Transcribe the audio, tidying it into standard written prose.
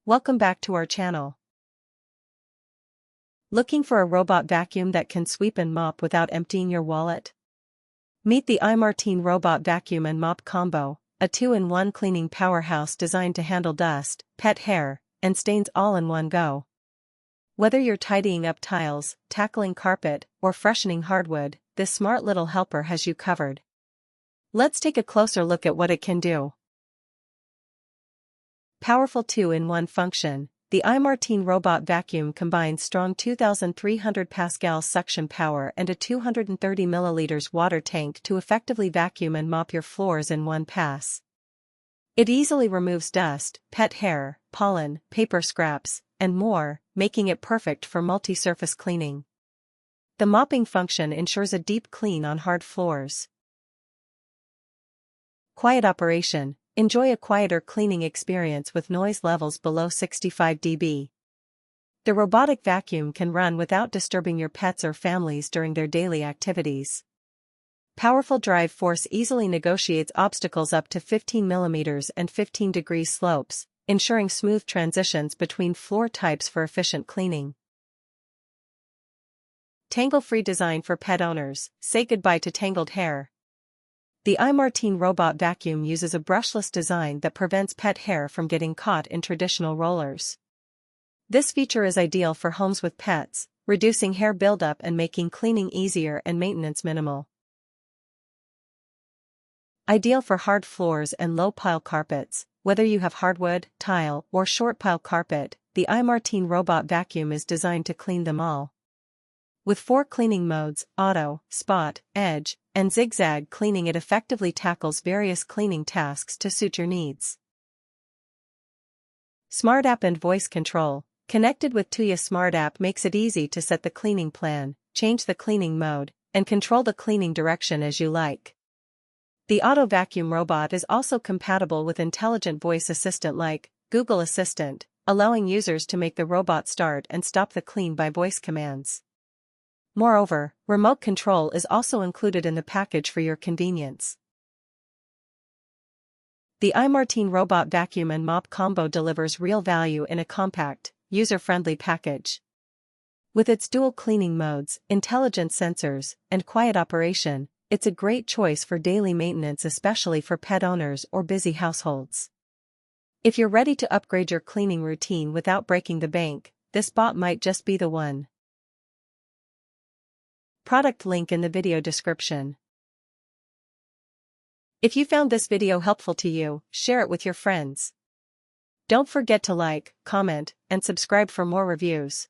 Welcome back to our channel. Looking for a robot vacuum that can sweep and mop without emptying your wallet? Meet the iMartine robot vacuum and mop combo, a 2-in-1 cleaning powerhouse designed to handle dust, pet hair, and stains all in one go. Whether you're tidying up tiles, tackling carpet, or freshening hardwood, this smart little helper has you covered. Let's take a closer look at what it can do. Powerful 2-in-1 function. The iMartine robot vacuum combines strong 2,300 pascal suction power and a 230 milliliters water tank to effectively vacuum and mop your floors in one pass. It easily removes dust, pet hair, pollen, paper scraps, and more, making it perfect for multi-surface cleaning. The mopping function ensures a deep clean on hard floors. Quiet operation. Enjoy a quieter cleaning experience with noise levels below 65 dB. The robotic vacuum can run without disturbing your pets or families during their daily activities. Powerful drive force easily negotiates obstacles up to 15 mm and 15-degree slopes, ensuring smooth transitions between floor types for efficient cleaning. Tangle Free Design for pet owners. Say goodbye to tangled hair. The iMartine robot vacuum uses a brushless design that prevents pet hair from getting caught in traditional rollers. This feature is ideal for homes with pets, reducing hair buildup and making cleaning easier and maintenance minimal. Ideal for hard floors and low-pile carpets. Whether you have hardwood, tile, or short-pile carpet, the iMartine robot vacuum is designed to clean them all. With 4 cleaning modes, auto, spot, edge, and zigzag cleaning, it effectively tackles various cleaning tasks to suit your needs. Smart App and Voice Control. Connected with Tuya Smart App makes it easy to set the cleaning plan, change the cleaning mode, and control the cleaning direction as you like. The Auto Vacuum Robot is also compatible with intelligent voice assistant like Google Assistant, allowing users to make the robot start and stop the clean by voice commands. Moreover, remote control is also included in the package for your convenience. The iMartine robot vacuum and mop combo delivers real value in a compact, user-friendly package. With its dual cleaning modes, intelligent sensors, and quiet operation, it's a great choice for daily maintenance, especially for pet owners or busy households. If you're ready to upgrade your cleaning routine without breaking the bank, this bot might just be the one. Product link in the video description. If you found this video helpful to you, share it with your friends. Don't forget to like, comment, and subscribe for more reviews.